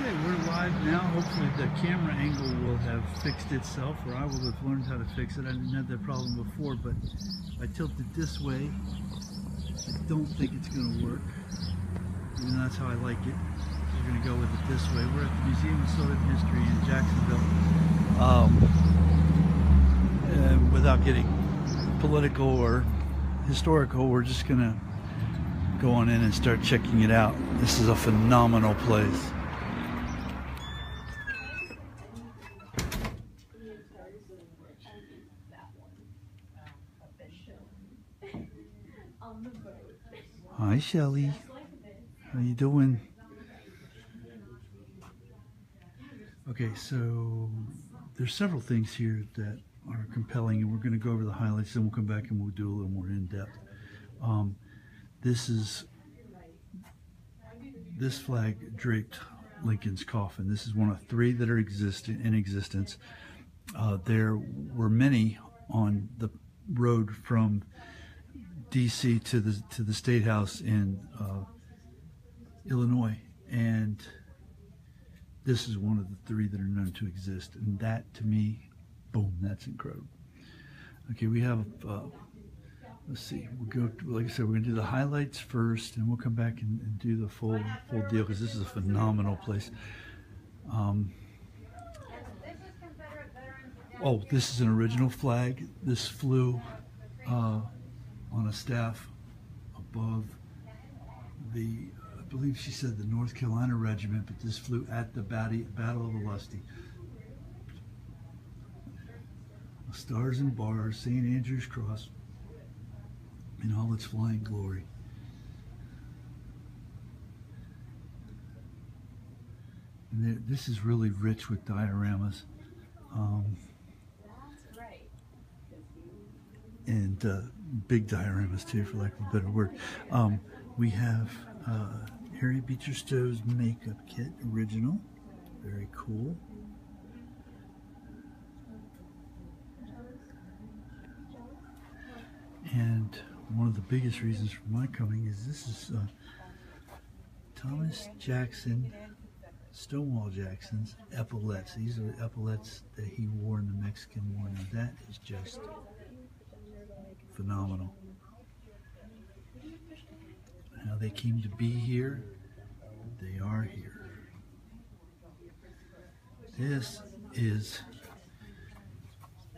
Okay, we're live now. Hopefully the camera angle will have fixed itself, or I will have learned how to fix it. I didn't have that problem before, but if I tilt it this way, I don't think it's going to work. Even that's how I like it. We're going to go with it this way. We're at the Museum of Southern History in Jacksonville. And without getting political or historical, we're just going to go on in and start checking it out. This is a phenomenal place. Hi, Shelly. How you doing? Okay, so there's several things here that are compelling, and we're going to go over the highlights, then we'll come back and we'll do a little more in-depth. This flag draped Lincoln's coffin. This is one of three that are in existence. There were many on the road from D.C. to the State House in Illinois, and this is one of the three that are known to exist. And that, to me, boom, that's incredible. Okay, we have let's see. We'll go. Like I said, we're gonna do the highlights first, and we'll come back and do the full deal, because this is a phenomenal place. Oh, this is an original flag. This flew on a staff above the, I believe she said, the North Carolina Regiment, but this flew at the Battle of Alusty. Stars and bars, St. Andrew's Cross in all its flying glory. And this is really rich with dioramas. And big dioramas too, for lack of a better word. We have Harriet Beecher Stowe's makeup kit, original, very cool. And one of the biggest reasons for my coming is this is Thomas Jackson, Stonewall Jackson's epaulets. These are the epaulets that he wore in the Mexican War. Now that is just phenomenal. How they came to be here, they are here. This is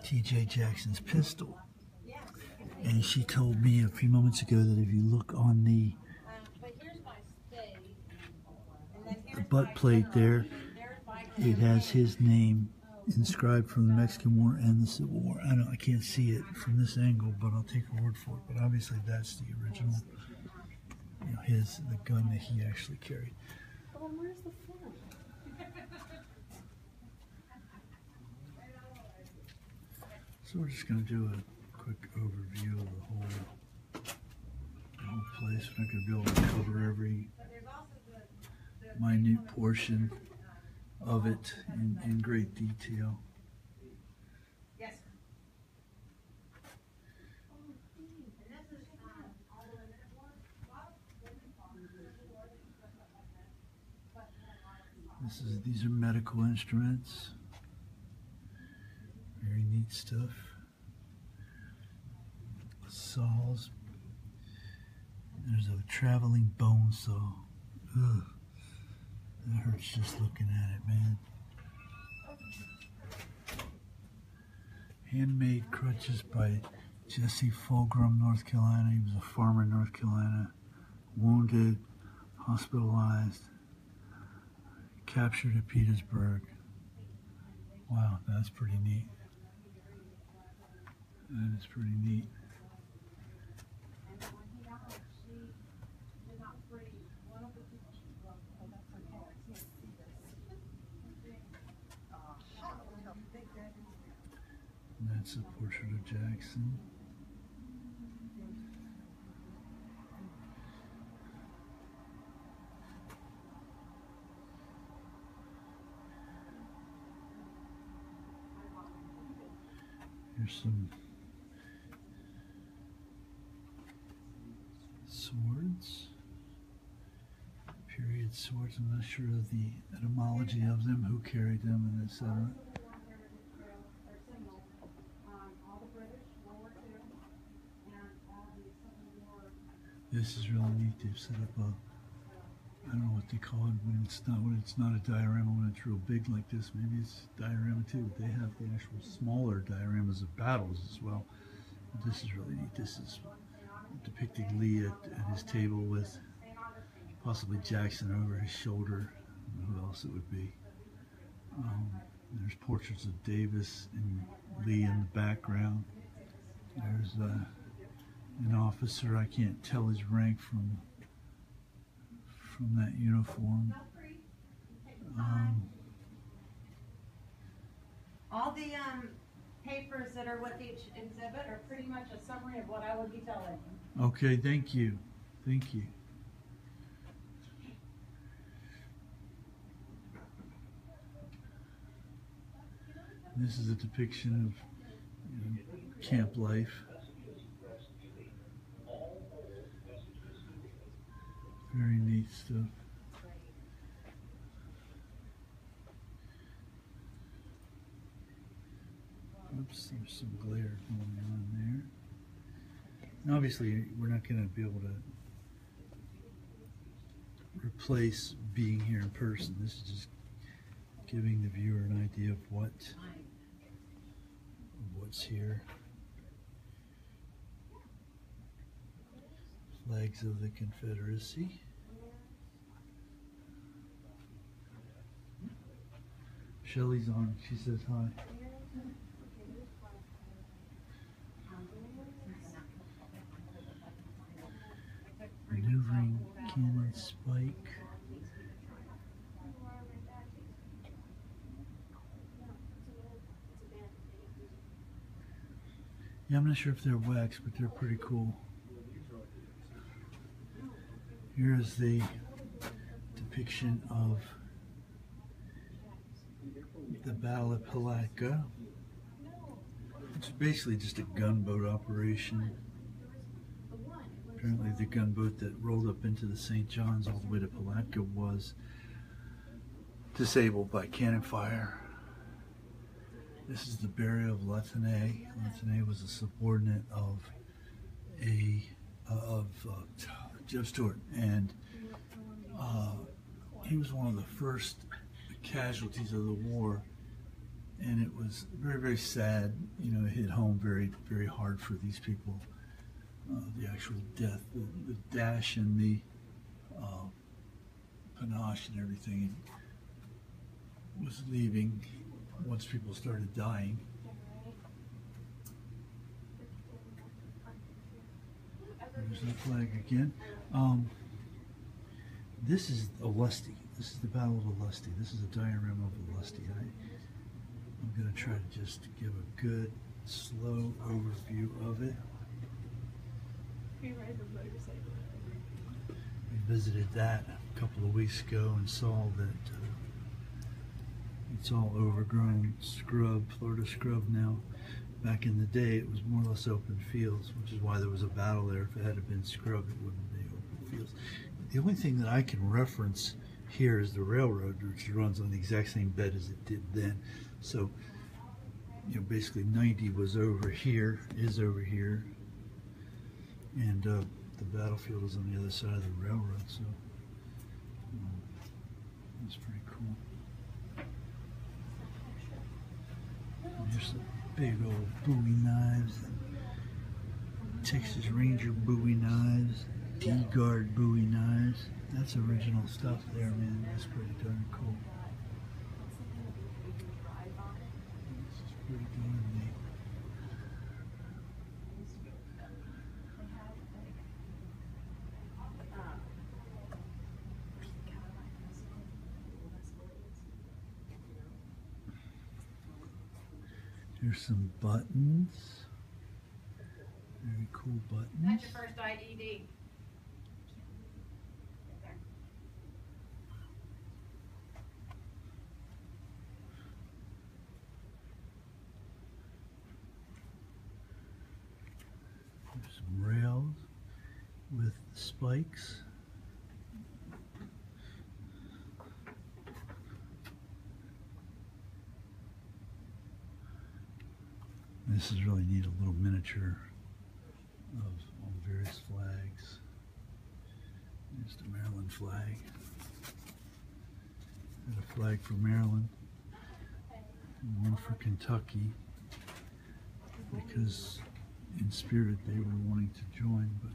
T.J. Jackson's pistol. And she told me a few moments ago that if you look on the butt plate there, it has his name inscribed from the Mexican War and the Civil War. I can't see it from this angle, but I'll take a word for it. But obviously that's the original, you know, the gun that he actually carried. Well, where's the fun? So we're just going to do a quick overview of the whole place. We're not going to be able to cover every minute portion of it in great detail. Yes. These are medical instruments. Very neat stuff. Saws. There's a traveling bone saw. Ugh. That hurts just looking at it, man. Handmade crutches by Jesse Fulgram, North Carolina. He was a farmer in North Carolina. Wounded, hospitalized, captured at Petersburg. Wow, that's pretty neat. That is pretty neat. And that's a portrait of Jackson. Here's some swords, period painted swords. I'm not sure of the etymology of them, who carried them, and etc. This is really neat. They've set up a, I don't know what they call it when it's not a diorama when it's real big like this. Maybe it's a diorama too. They have the actual smaller dioramas of battles as well. But this is really neat. This is depicting Lee at his table with possibly Jackson over his shoulder. I don't know who else it would be. There's portraits of Davis and Lee in the background. There's an officer. I can't tell his rank from that uniform. All the papers that are with each exhibit are pretty much a summary of what I would be telling you. Okay, thank you. Thank you. This is a depiction of camp life. Very neat stuff. Oops, there's some glare going on there. And obviously, we're not going to be able to replace being here in person. This is just giving the viewer an idea of what's here. Flags of the Confederacy. Shelly's on. She says hi. Maneuvering cannon spike. Yeah, I'm not sure if they're wax, but they're pretty cool. Here's the depiction of the Battle of Palatka. It's basically just a gunboat operation. Apparently the gunboat that rolled up into the St. John's all the way to Palatka was disabled by cannon fire. This is the burial of Latenay. Latenay was a subordinate of Jeff Stewart, and he was one of the first casualties of the war, and it was very, very sad. You know, it hit home very, very hard for these people. The actual death, the dash and the panache and everything was leaving once people started dying. There's the flag again. This is Olustee. This is the Battle of Olustee. This is a diorama of Olustee. I'm going to try to just give a good, slow overview of it. We visited that a couple of weeks ago and saw that it's all overgrown scrub, Florida scrub now. Back in the day, it was more or less open fields, which is why there was a battle there. If it had been scrub, it wouldn't be open fields. The only thing that I can reference here is the railroad, which runs on the exact same bed as it did then. So, you know, basically 90 was over here, is over here, and the battlefield is on the other side of the railroad. So, that's pretty cool. And here's some big old Bowie knives, Texas Ranger Bowie knives, D-guard Bowie knives. That's original stuff there, man. That's pretty darn cool. This is pretty darn neat. Here's some buttons. Very cool buttons. That's your first IED. There's some rails with spikes. This is really neat, a little miniature of all the various flags. There's the Maryland flag. There's a flag for Maryland and one for Kentucky, because in spirit they were wanting to join but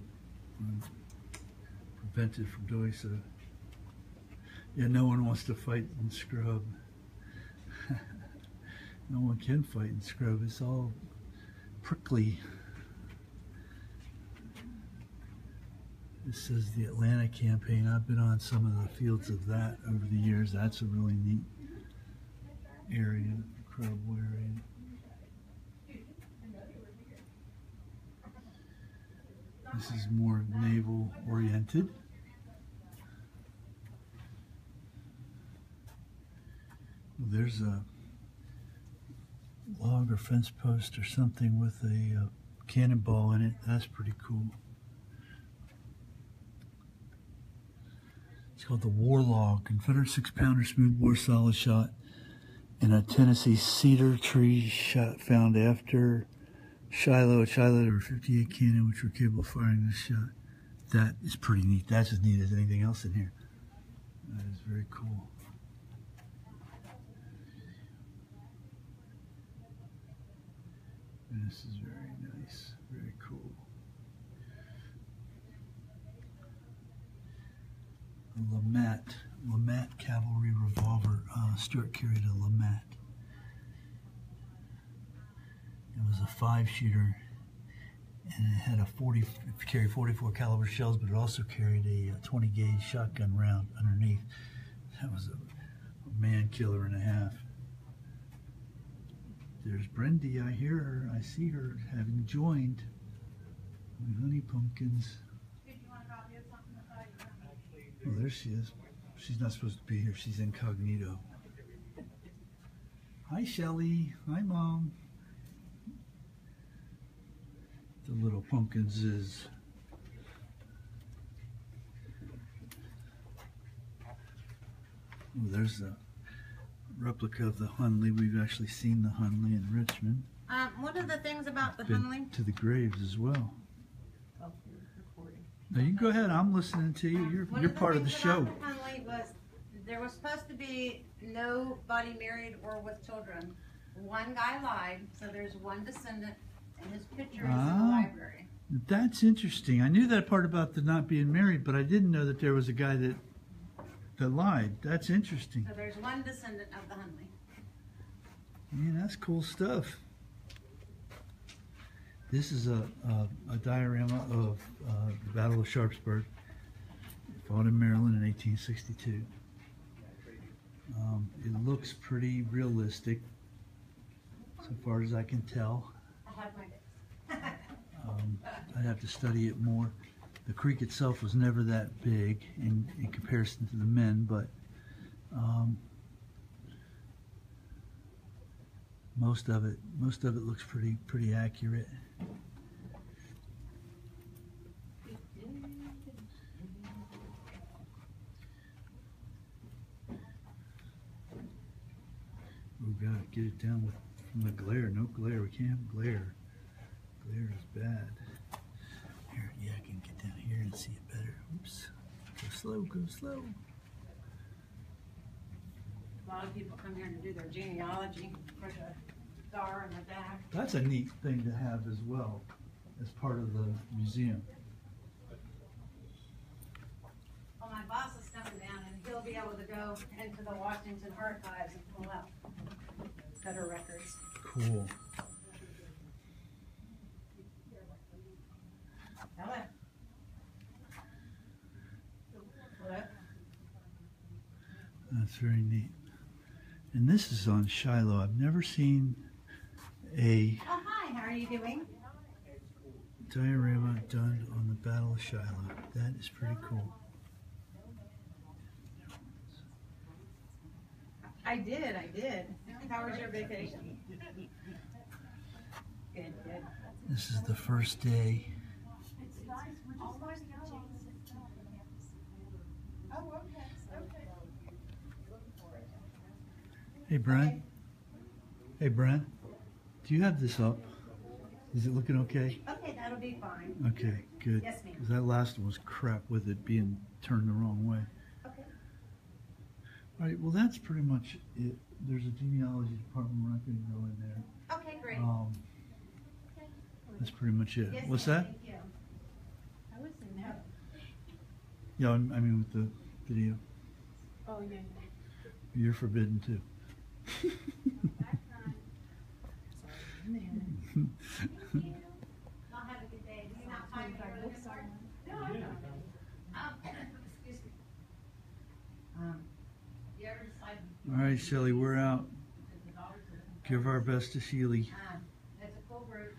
were prevented from doing so. Yeah, no one wants to fight in scrub. No one can fight in scrub. It's all prickly. This says the Atlanta campaign. I've been on some of the fields of that over the years. That's a really neat area, incredible area. This is more naval oriented. Well, there's a log or fence post or something with a cannonball in it. That's pretty cool. It's called the War Log, Confederate 6-pounder smoothbore solid shot in a Tennessee cedar tree shot found after Shiloh. At Shiloh, there were 58 cannon which were capable of firing this shot. That is pretty neat. That's as neat as anything else in here. That is very cool. This is very nice, very cool. A Lamat cavalry revolver. Stuart carried a Lamat. It was a 5-shooter, and it had it carried 44 caliber shells, but it also carried a 20 gauge shotgun round underneath. That was a man killer and a half. There's Brendy. I hear her. I see her having joined my honey pumpkins. Oh, there she is. She's not supposed to be here. She's incognito. Hi, Shelly. Hi, Mom. The little pumpkins is. Oh, there's a replica of the Hunley. We've actually seen the Hunley in Richmond. One of the things about the Been Hunley. to the graves as well. Oh, you're recording. No, you go ahead. I'm listening to you. You're part of the show. One of the things about the Hunley was there was supposed to be nobody married or with children. One guy lied, so there's one descendant, and his picture is in the library. That's interesting. I knew that part about the not being married, but I didn't know that there was a guy that lied. That's interesting. So there's one descendant of the Hunley. Man, that's cool stuff. This is a diorama of the Battle of Sharpsburg, fought in Maryland in 1862. It looks pretty realistic, so far as I can tell. I have my days. I'd have to study it more. The creek itself was never that big in comparison to the men, but most of it looks pretty accurate. We gotta get it down from the glare. No glare. We can't have glare. Glare is bad. Here, yeah, I can get down here and see it better. Oops. Go slow, go slow. A lot of people come here to do their genealogy for the star and the back. That's a neat thing to have as well, as part of the museum. Well, my boss is coming down, and he'll be able to go into the Washington archives and pull out better records. Cool. Hello. Hello. That's very neat. And this is on Shiloh. I've never seen a Oh, hi. How are you doing? diorama done on the Battle of Shiloh. That is pretty cool. I did. How was your vacation? Good. This is the first day. Hey, Brent. Hey, Brent. Do you have this up? Is it looking okay? Okay, that'll be fine. Okay, good. Yes, ma'am. Because that last one was crap with it being turned the wrong way. Okay. All right, well, that's pretty much it. There's a genealogy department. We're not going to go in there. Okay, great. That's pretty much it. Yes, What's ma'am, that? Thank you. I was in there. Yeah, I mean with the video. Oh, yeah. You're forbidden too. I'll have a good day. Do you not find me really hard? No, I don't. Excuse me. You ever decide? All right, Shelly, we're out. Give our best to Sheely. It's a cool group.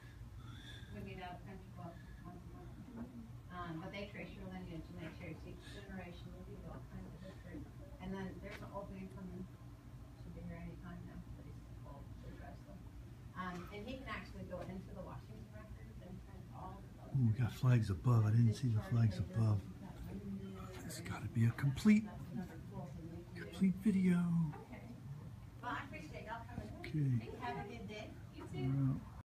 We meet out at country club once a month. But they trace your lineage and they trace each generation. They do all kinds of history. And then there's an old man coming. Should be here any time now. But he's old. So trust him. And he can actually go into the Washington records and find all the Ooh, we got flags above. I didn't see the flags above. It's got to be a complete video. Well, I appreciate y'all coming. Okay. Have a good day. You too. We're out.